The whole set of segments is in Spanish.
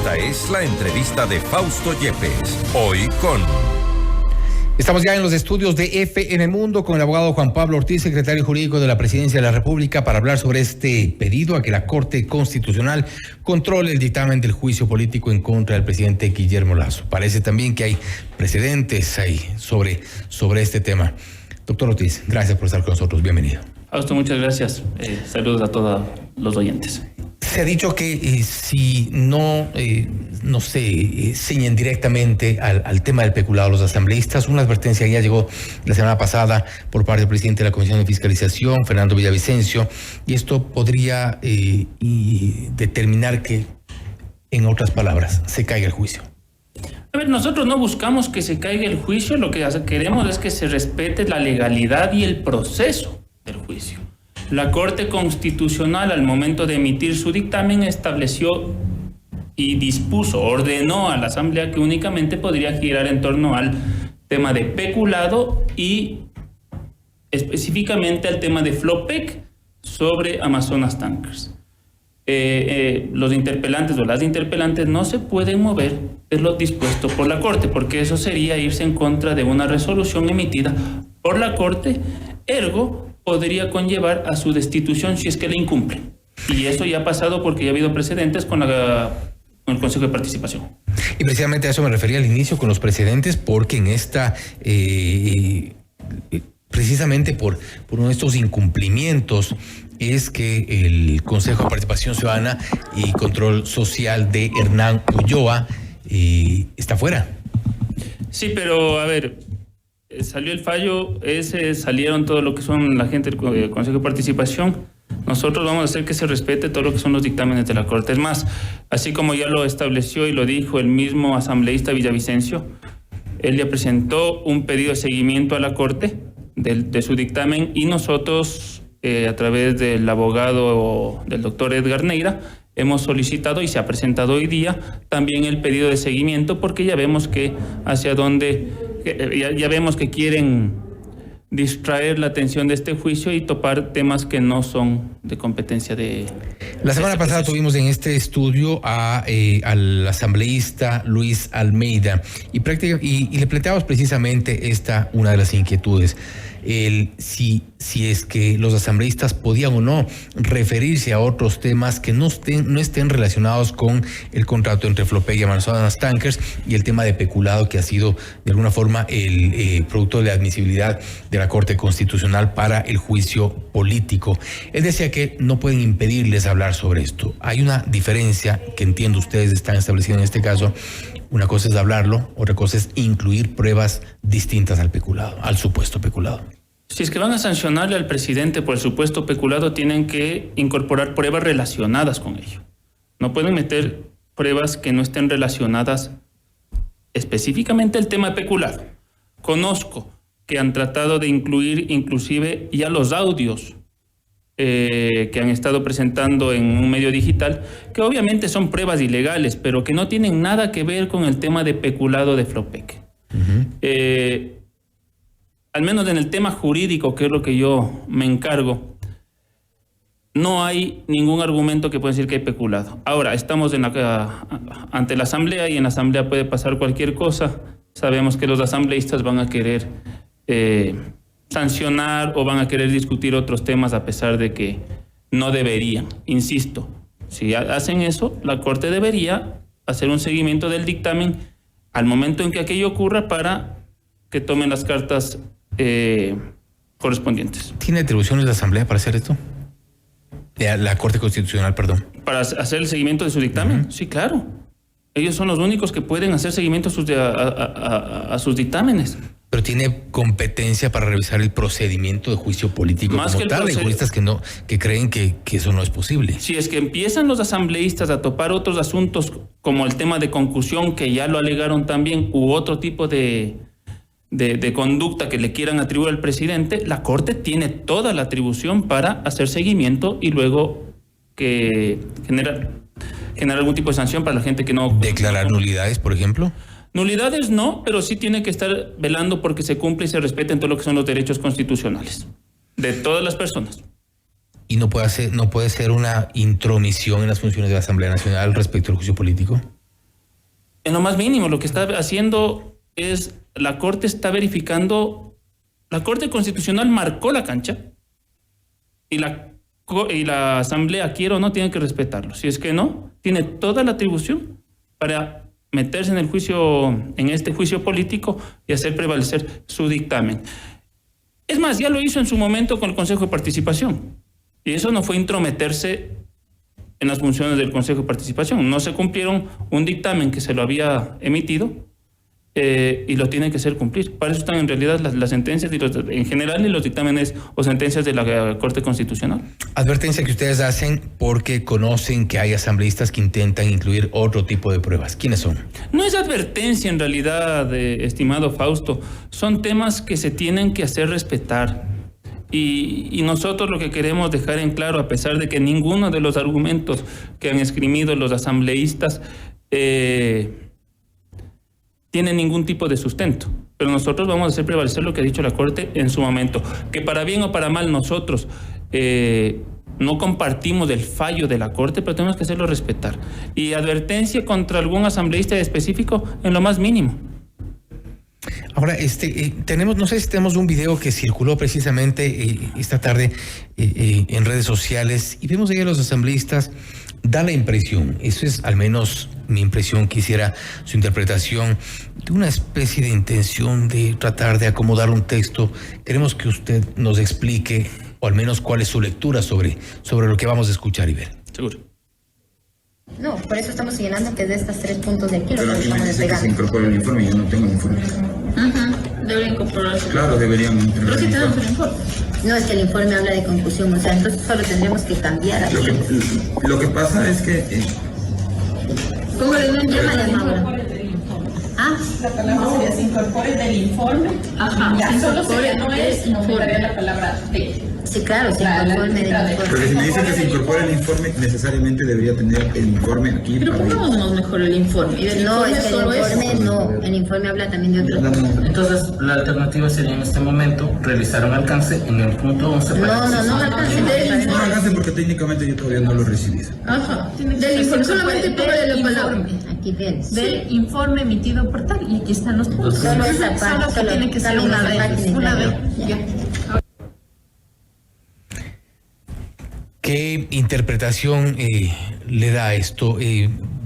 Esta es la entrevista de Fausto Yepes, hoy con... Estamos ya en los estudios de FN Mundo con el abogado Juan Pablo Ortiz, secretario jurídico de la Presidencia de la República, para hablar sobre este pedido a que la Corte Constitucional controle el dictamen del juicio político en contra del presidente Guillermo Lasso. Parece también que hay precedentes ahí sobre este tema. Doctor Ortiz, gracias por estar con nosotros. Bienvenido. Fausto, muchas gracias. Saludos a todos los oyentes. Se ha dicho que si no se ciñen directamente al tema del peculado los asambleístas, una advertencia ya llegó la semana pasada por parte del presidente de la Comisión de Fiscalización, Fernando Villavicencio, y esto podría determinar que, en otras palabras, se caiga el juicio. A ver, nosotros no buscamos que se caiga el juicio, lo que queremos es que se respete la legalidad y el proceso del juicio. La Corte Constitucional, al momento de emitir su dictamen, estableció y ordenó a la Asamblea que únicamente podría girar en torno al tema de peculado y específicamente al tema de Flopec sobre Amazonas Tankers. Los interpelantes o las interpelantes no se pueden mover de lo dispuesto por la Corte, porque eso sería irse en contra de una resolución emitida por la Corte, ergo podría conllevar a su destitución si es que la incumple. Y eso ya ha pasado porque ya ha habido precedentes con el Consejo de Participación. Y precisamente a eso me refería al inicio con los precedentes, porque en esta, precisamente por uno de estos incumplimientos, es que el Consejo de Participación Ciudadana y Control Social de Hernán Ulloa está fuera. Sí, pero a ver, salió el fallo, salieron todo lo que son la gente del Consejo de Participación. Nosotros vamos a hacer que se respete todo lo que son los dictámenes de la Corte. Es más, así como ya lo estableció y lo dijo el mismo asambleísta Villavicencio, él ya presentó un pedido de seguimiento a la Corte de su dictamen, y nosotros, a través del abogado del doctor Edgar Neira, hemos solicitado y se ha presentado hoy día también el pedido de seguimiento, porque ya vemos que ya vemos que quieren distraer la atención de este juicio y topar temas que no son de competencia de... La semana pasada tuvimos en este estudio al asambleísta Luis Almeida y le planteamos precisamente una de las inquietudes. Si es que los asambleístas podían o no referirse a otros temas que no estén relacionados con el contrato entre Flopec y Amazonas Tankers y el tema de peculado, que ha sido de alguna forma el producto de la admisibilidad de la Corte Constitucional para el juicio político. Él decía que no pueden impedirles hablar sobre esto. Hay una diferencia que entiendo ustedes están estableciendo en este caso. Una cosa es hablarlo, otra cosa es incluir pruebas distintas al peculado, al supuesto peculado. Si es que van a sancionarle al presidente por el supuesto peculado, tienen que incorporar pruebas relacionadas con ello. No pueden meter pruebas que no estén relacionadas específicamente al tema de peculado. Conozco que han tratado de incluir inclusive ya los audios que han estado presentando en un medio digital, que obviamente son pruebas ilegales, pero que no tienen nada que ver con el tema de peculado de Flopec. Al menos en el tema jurídico, que es lo que yo me encargo, no hay ningún argumento que pueda decir que hay peculado. Ahora, estamos ante la Asamblea, y en la Asamblea puede pasar cualquier cosa. Sabemos que los asambleístas van a querer sancionar o van a querer discutir otros temas, a pesar de que no deberían. Insisto, si hacen eso, la Corte debería hacer un seguimiento del dictamen al momento en que aquello ocurra, para que tomen las cartas correspondientes. ¿Tiene atribuciones la Asamblea para hacer esto? La Corte Constitucional, perdón. ¿Para hacer el seguimiento de su dictamen? Sí, claro. Ellos son los únicos que pueden hacer seguimiento a sus dictámenes. Pero tiene competencia para revisar el procedimiento de juicio político como tal. Hay juristas que creen que eso no es posible. Si es que empiezan los asambleístas a topar otros asuntos, como el tema de concusión, que ya lo alegaron también, u otro tipo de conducta que le quieran atribuir al presidente, la Corte tiene toda la atribución para hacer seguimiento y luego que generar algún tipo de sanción para la gente que no... ¿Declarar nulidades, por ejemplo? Nulidades no, pero sí tiene que estar velando porque se cumple y se respeten todo lo que son los derechos constitucionales de todas las personas. ¿Y no puede ser una intromisión en las funciones de la Asamblea Nacional respecto al juicio político? En lo más mínimo, lo que está haciendo es, la Corte está verificando, la Corte Constitucional marcó la cancha y la Asamblea, quiera o no, tiene que respetarlo. Si es que no, tiene toda la atribución para meterse en el juicio, en este juicio político y hacer prevalecer su dictamen. Es más, ya lo hizo en su momento con el Consejo de Participación. Y eso no fue intrometerse en las funciones del Consejo de Participación. No se cumplieron un dictamen que se lo había emitido y lo tiene que hacer cumplir. Para eso están en realidad las sentencias en general y los dictámenes o sentencias de la Corte Constitucional. Advertencia que ustedes hacen porque conocen que hay asambleístas que intentan incluir otro tipo de pruebas. ¿Quiénes son? No es advertencia en realidad, estimado Fausto. Son temas que se tienen que hacer respetar. Y nosotros lo que queremos dejar en claro, a pesar de que ninguno de los argumentos que han esgrimido los asambleístas tiene ningún tipo de sustento, pero nosotros vamos a hacer prevalecer lo que ha dicho la Corte en su momento, que para bien o para mal nosotros no compartimos el fallo de la Corte, pero tenemos que hacerlo respetar. Y advertencia contra algún asambleísta específico en lo más mínimo. Ahora, tenemos, no sé si tenemos un video que circuló precisamente esta tarde en redes sociales y vemos ahí a los asambleístas. Da la impresión, eso es al menos mi impresión, quisiera su interpretación, de una especie de intención de tratar de acomodar un texto. Queremos que usted nos explique, o al menos cuál es su lectura sobre lo que vamos a escuchar y ver. Seguro. No, por eso estamos señalando que es de estos 3 puntos de aquí lo pero que aquí me estamos dice que se despegando. incorpora el informe y yo no tengo el informe. Debería incorporarse. Claro, deberían Pero incluir si el tenemos el informe. informe. No, es que el informe habla de conclusión, o sea, entonces solo tendremos que cambiar aquí. Lo que pasa es que Póngale un Llama de Maura. Ah, La palabra sería se incorpore del informe. Ajá, Ya, se solo incorpore sería, no es, del no informe. quitaría la palabra de. sí, claro, se La incorpora el letra de- informe. porque si me dicen que se incorpora el informe, necesariamente debería tener el informe aquí. Pero para- pongámonos mejor el informe. Y del No, informe es que solo el informe eso. no, el informe habla también de otro. Entonces, la alternativa sería en este momento realizar un alcance en el punto 11 para que se No alcance, no Del alcance. No hagas porque técnicamente yo todavía no lo recibí. Ajá. Tiene que Del ser informe, siempre solamente del póngale la informe. palabra. Aquí tienes. Del informe emitido por tal, y aquí están los puntos. Solo esa parte, Solo que solo tiene que ser cambien una esa parte D. y Una D. ya. Ya. ¿Qué interpretación le da a esto?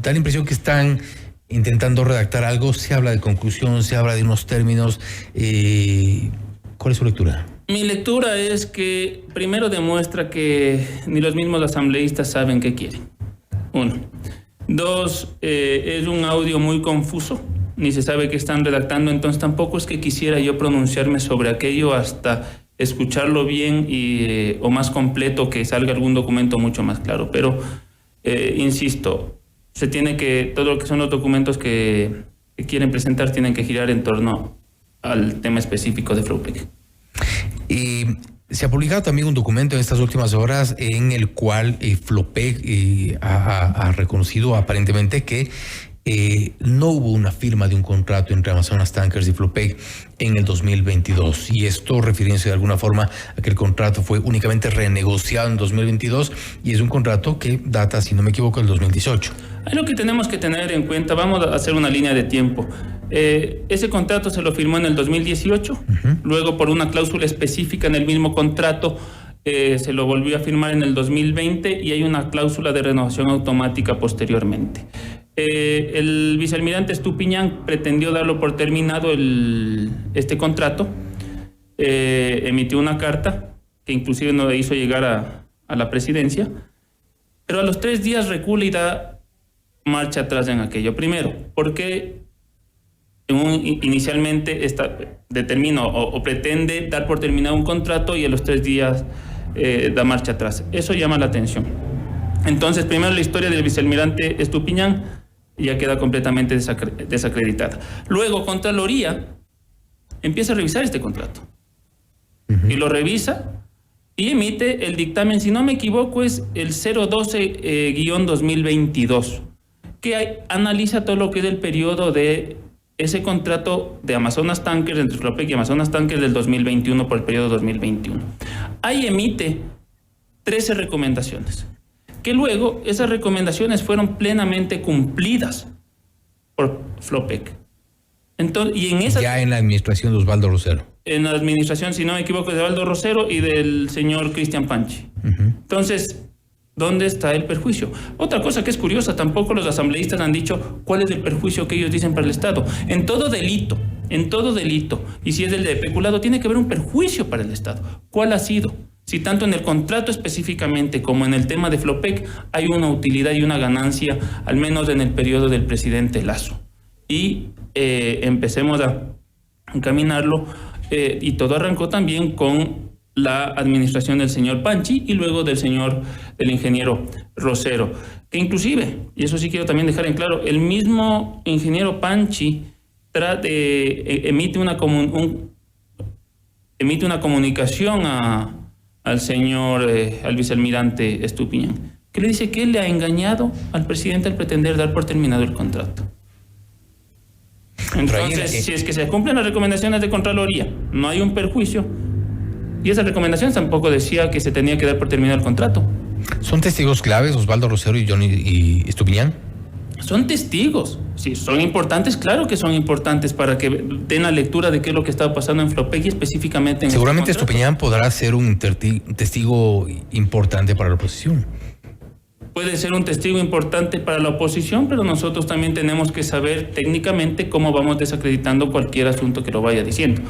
Da la impresión que están intentando redactar algo, se habla de conclusión, se habla de unos términos. ¿Cuál es su lectura? Mi lectura es que primero demuestra que ni los mismos asambleístas saben qué quieren. 1. 2, es un audio muy confuso, ni se sabe qué están redactando, entonces tampoco es que quisiera yo pronunciarme sobre aquello hasta escucharlo bien o más completo, que salga algún documento mucho más claro. Pero, insisto, todo lo que son los documentos que quieren presentar tienen que girar en torno al tema específico de Flopec. Se ha publicado también un documento en estas últimas horas en el cual Flopec ha reconocido aparentemente que no hubo una firma de un contrato entre Amazonas Tankers y Flopec en el 2022. Y esto refiriéndose de alguna forma a que el contrato fue únicamente renegociado en 2022 y es un contrato que data, si no me equivoco, del 2018. Hay lo que tenemos que tener en cuenta, vamos a hacer una línea de tiempo. Ese contrato se lo firmó en el 2018, luego por una cláusula específica en el mismo contrato se lo volvió a firmar en el 2020 y hay una cláusula de renovación automática posteriormente. El vicealmirante Estupiñán pretendió darlo por terminado este contrato, emitió una carta que inclusive nos hizo llegar a la presidencia, pero a los 3 días recula y da marcha atrás en aquello. Primero, porque inicialmente determina o pretende dar por terminado un contrato y a los 3 días da marcha atrás. Eso llama la atención. Entonces, primero la historia del vicealmirante Estupiñán ya queda completamente desacreditada. Luego, Contraloría empieza a revisar este contrato y lo revisa y emite el dictamen, si no me equivoco, es el 012-2022, que analiza todo lo que es el periodo de ese contrato de Amazonas Tankers, entre Flopec y Amazonas Tankers del 2021 por el periodo 2021. Ahí emite 13 recomendaciones, que luego esas recomendaciones fueron plenamente cumplidas por Flopec. Entonces, y en esa... Ya en la administración de Osvaldo Rosero. En la administración, si no me equivoco, de Osvaldo Rosero y del señor Cristian Panchi. Entonces, ¿dónde está el perjuicio? Otra cosa que es curiosa, tampoco los asambleístas han dicho cuál es el perjuicio que ellos dicen para el Estado. En todo delito, y si es el de peculado, tiene que haber un perjuicio para el Estado. ¿Cuál ha sido? Si tanto en el contrato específicamente como en el tema de Flopec hay una utilidad y una ganancia, al menos en el periodo del presidente Lasso. Y empecemos a encaminarlo, y todo arrancó también con la administración del señor Panchi y luego del ingeniero Rosero, que inclusive, y eso sí quiero también dejar en claro, el mismo ingeniero Panchi emite una comunicación al señor, al vicealmirante Estupiñán, que le dice que él le ha engañado al presidente al pretender dar por terminado el contrato. Entonces, si es que se cumplen las recomendaciones de Contraloría, no hay un perjuicio, y esa recomendación tampoco decía que se tenía que dar por terminado el contrato. ¿Son testigos claves Osvaldo Rosero y Estupiñán? Son testigos, sí, son importantes, claro que son importantes para que den la lectura de qué es lo que estaba pasando en Flopec y específicamente en seguramente Estupiñán podrá ser un testigo importante para la oposición. Puede ser un testigo importante para la oposición, pero nosotros también tenemos que saber técnicamente cómo vamos desacreditando cualquier asunto que lo vaya diciendo.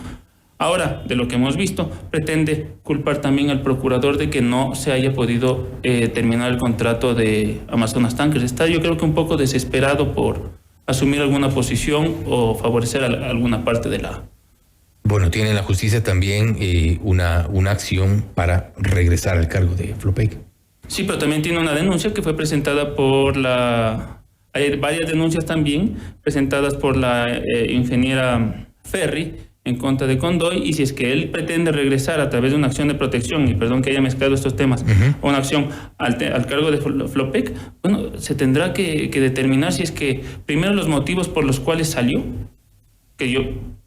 Ahora, de lo que hemos visto, pretende culpar también al procurador de que no se haya podido terminar el contrato de Amazonas Tankers. Está, yo creo que un poco desesperado por asumir alguna posición o favorecer a alguna parte de la... Bueno, tiene la justicia también una acción para regresar al cargo de Flopec. Sí, pero también tiene una denuncia que fue presentada por la... Hay varias denuncias también presentadas por la ingeniera Ferri en contra de Condoy, y si es que él pretende regresar a través de una acción de protección, y perdón que haya mezclado estos temas, o una acción al cargo de Flopec, bueno, se tendrá que determinar si es que primero los motivos por los cuales salió, que yo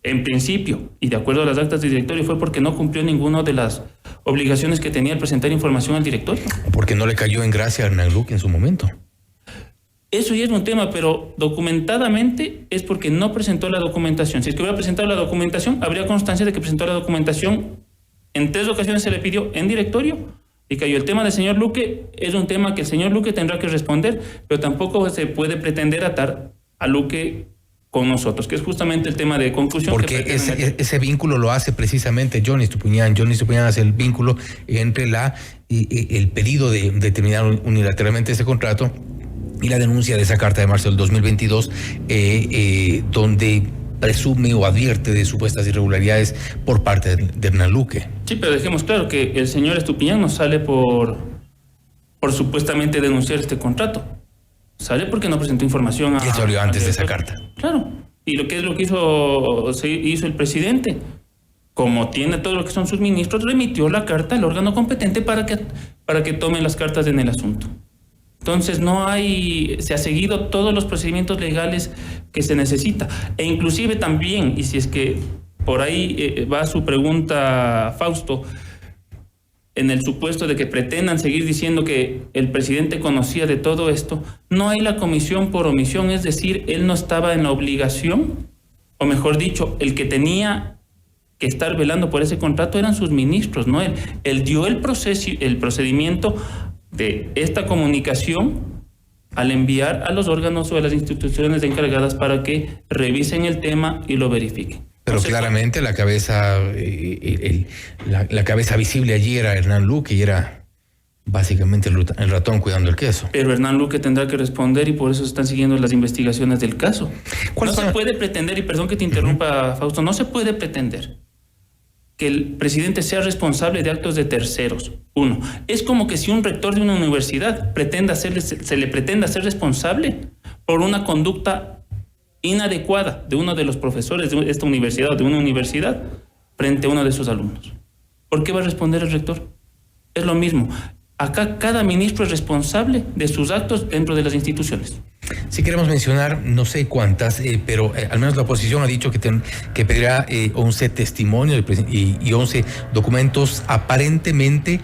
en principio, y de acuerdo a las actas del directorio, fue porque no cumplió ninguna de las obligaciones que tenía al presentar información al directorio. Porque no le cayó en gracia a Hernán Luque en su momento. Eso ya es un tema, pero documentadamente es porque no presentó la documentación. Si es que hubiera presentado la documentación, habría constancia de que presentó la documentación. En 3 ocasiones se le pidió en directorio y cayó. El tema del señor Luque es un tema que el señor Luque tendrá que responder, pero tampoco se puede pretender atar a Luque con nosotros, que es justamente el tema de conclusión. Porque ese vínculo lo hace precisamente Johnny Estupiñán. Johnny Estupiñán hace el vínculo entre el pedido de terminar unilateralmente ese contrato y la denuncia de esa carta de marzo del 2022, donde presume o advierte de supuestas irregularidades por parte de Hernán Luque. Sí, pero dejemos claro que el señor Estupiñán no sale por supuestamente denunciar este contrato. Sale porque no presentó información y salió antes de esa carta. Claro. Y lo que hizo el presidente, como tiene todo lo que son sus ministros, remitió la carta al órgano competente para que tomen las cartas en el asunto. Entonces se ha seguido todos los procedimientos legales que se necesita. E inclusive también, y si es que por ahí va su pregunta, Fausto, en el supuesto de que pretendan seguir diciendo que el presidente conocía de todo esto, no hay la comisión por omisión, es decir, él no estaba en la obligación, o mejor dicho, el que tenía que estar velando por ese contrato eran sus ministros, no él. Él dio el procedimiento de esta comunicación al enviar a los órganos o a las instituciones encargadas para que revisen el tema y lo verifiquen. Pero entonces, claramente la cabeza visible allí era Hernán Luque y era básicamente el ratón cuidando el queso. Pero Hernán Luque tendrá que responder y por eso se están siguiendo las investigaciones del caso. No se puede pretender, y perdón que te interrumpa, Fausto, no se puede pretender que el presidente sea responsable de actos de terceros. Uno, es como que si un rector de una universidad se le pretenda ser responsable por una conducta inadecuada de uno de los profesores de esta universidad o de una universidad frente a uno de sus alumnos. ¿Por qué va a responder el rector? Es lo mismo. Acá cada ministro es responsable de sus actos dentro de las instituciones. Si queremos mencionar, no sé cuántas, pero al menos la oposición ha dicho que pedirá 11 testimonios y 11 documentos aparentemente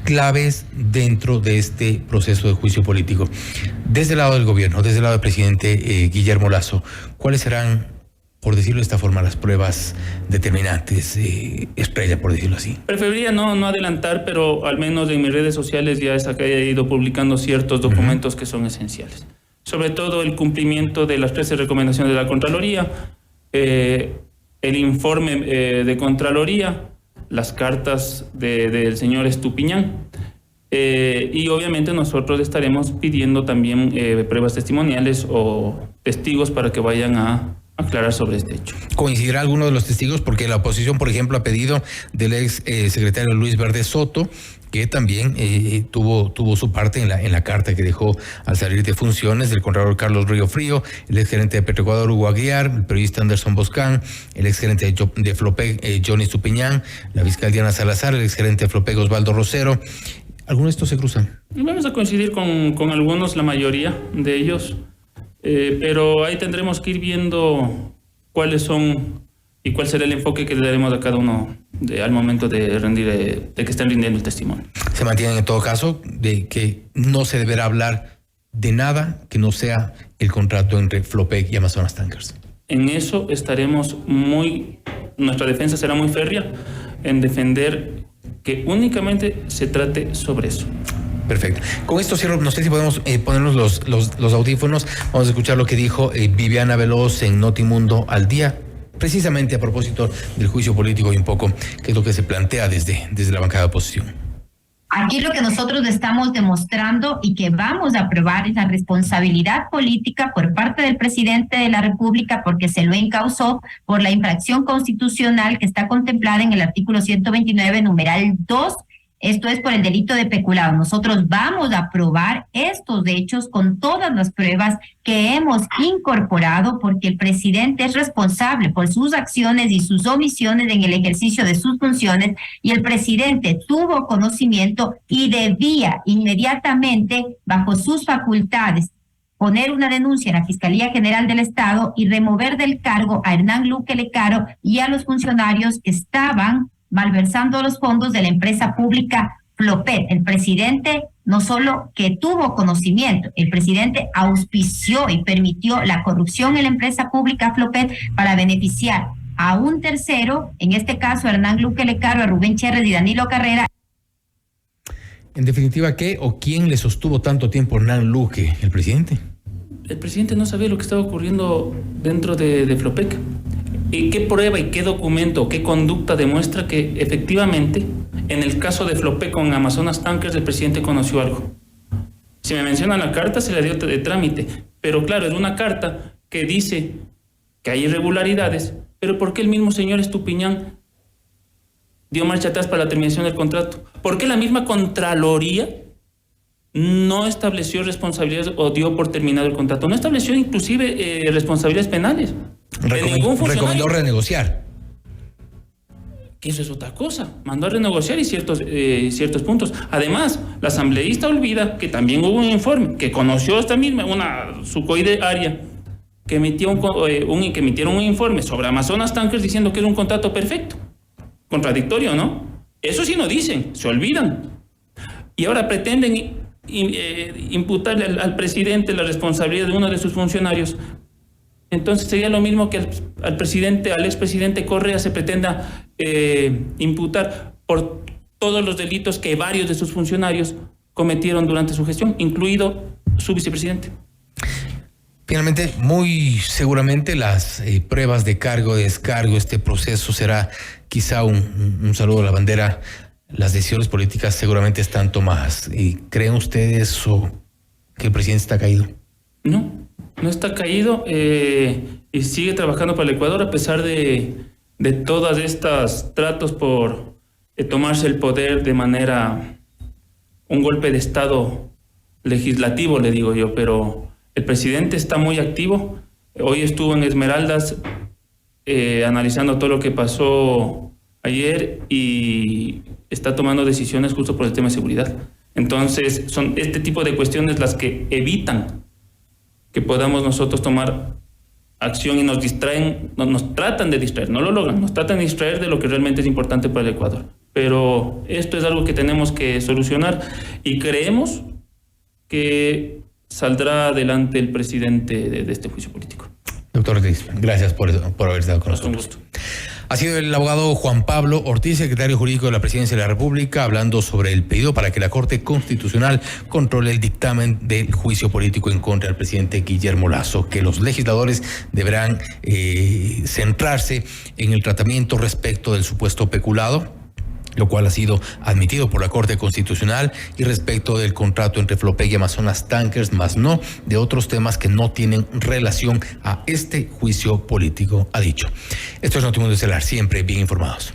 claves dentro de este proceso de juicio político. Desde el lado del gobierno, desde el lado del presidente Guillermo Lasso, ¿cuáles serán, por decirlo de esta forma, las pruebas determinantes, estrella, por decirlo así? Preferiría no adelantar, pero al menos en mis redes sociales ya he ido publicando ciertos documentos que son esenciales. Sobre todo el cumplimiento de las 13 recomendaciones de la Contraloría, el informe de Contraloría, las cartas del señor Estupiñán, y obviamente nosotros estaremos pidiendo también pruebas testimoniales o testigos para que vayan a aclarar sobre este hecho. ¿Coincidirá alguno de los testigos? Porque la oposición, por ejemplo, ha pedido del ex secretario Luis Verde Soto, que también tuvo su parte en la carta que dejó al salir de funciones, del contralor Carlos Río Frío, el exgerente de Petroecuador Hugo Aguiar, el periodista Anderson Boscán, el exgerente de Flopec Johnny Estupiñán, la fiscal Diana Salazar, el exgerente de Flopec Osvaldo Rosero. ¿Algunos de estos se cruzan? Vamos a coincidir con algunos, la mayoría de ellos, pero ahí tendremos que ir viendo cuáles son y cuál será el enfoque que le daremos a cada uno al momento de rendir, de que estén rindiendo el testimonio. Se mantienen en todo caso de que no se deberá hablar de nada que no sea el contrato entre Flopec y Amazonas Tankers. En eso estaremos nuestra defensa será muy férrea en defender que únicamente se trate sobre eso. Perfecto. Con esto cierro, no sé si podemos ponernos los audífonos. Vamos a escuchar lo que dijo Viviana Veloz en Notimundo al Día, precisamente a propósito del juicio político y un poco qué es lo que se plantea desde la bancada de oposición. Aquí lo que nosotros estamos demostrando y que vamos a aprobar es la responsabilidad política por parte del presidente de la República, porque se lo encausó por la infracción constitucional que está contemplada en el artículo 129, numeral 2. Esto es por el delito de peculado. Nosotros vamos a aprobar estos hechos con todas las pruebas que hemos incorporado, porque el presidente es responsable por sus acciones y sus omisiones en el ejercicio de sus funciones, y el presidente tuvo conocimiento y debía inmediatamente, bajo sus facultades, poner una denuncia en la Fiscalía General del Estado y remover del cargo a Hernán Luque Lecaro y a los funcionarios que estaban malversando los fondos de la empresa pública Flopec. El presidente no solo que tuvo conocimiento, el presidente auspició y permitió la corrupción en la empresa pública Flopec para beneficiar a un tercero, en este caso a Hernán Luque Lecaro, a Rubén Cherres y Danilo Carrera. En definitiva, ¿qué o quién le sostuvo tanto tiempo Hernán Luque? ¿El presidente? El presidente no sabía lo que estaba ocurriendo dentro de Flopec. ¿Y qué prueba y qué documento, qué conducta demuestra que efectivamente en el caso de Flopec con Amazonas Tankers el presidente conoció algo? Si me mencionan la carta, se la dio de trámite, pero claro, es una carta que dice que hay irregularidades, pero ¿por qué el mismo señor Estupiñán dio marcha atrás para la terminación del contrato? ¿Por qué la misma Contraloría no estableció responsabilidades o dio por terminado el contrato? No estableció inclusive responsabilidades penales. Recomendó renegociar. Que eso es otra cosa. Mandó a renegociar y ciertos puntos. Además, la asambleísta olvida que también hubo un informe que conoció esta misma, una sucoide área, que emitieron un informe sobre Amazonas Tankers diciendo que era un contrato perfecto. Contradictorio, ¿no? Eso sí no dicen, se olvidan. Y ahora pretenden imputarle al presidente la responsabilidad de uno de sus funcionarios. Entonces sería lo mismo que al expresidente Correa se pretenda imputar por todos los delitos que varios de sus funcionarios cometieron durante su gestión, incluido su vicepresidente. Finalmente, muy seguramente las pruebas de cargo, de descargo, este proceso será quizá un saludo a la bandera. Las decisiones políticas seguramente están tomadas. ¿Y creen ustedes que el presidente está caído? No está caído y sigue trabajando para el Ecuador a pesar de todas estas tratos por tomarse el poder de manera, un golpe de estado legislativo, le digo yo, pero el presidente está muy activo. Hoy estuvo en Esmeraldas analizando todo lo que pasó ayer y está tomando decisiones justo por el tema de seguridad. Entonces son este tipo de cuestiones las que evitan que podamos nosotros tomar acción y nos distraen, nos tratan de distraer, no lo logran, nos tratan de distraer de lo que realmente es importante para el Ecuador. Pero esto es algo que tenemos que solucionar y creemos que saldrá adelante el presidente de este juicio político. Doctor Ortiz, gracias por haber estado con nosotros. Un gusto. Ha sido el abogado Juan Pablo Ortiz, secretario jurídico de la Presidencia de la República, hablando sobre el pedido para que la Corte Constitucional controle el dictamen del juicio político en contra del presidente Guillermo Lasso, que los legisladores deberán centrarse en el tratamiento respecto del supuesto peculado, lo cual ha sido admitido por la Corte Constitucional, y respecto del contrato entre Flopec y Amazonas Tankers, más no de otros temas que no tienen relación a este juicio político, ha dicho. Esto es Notimundo Estelar, siempre bien informados.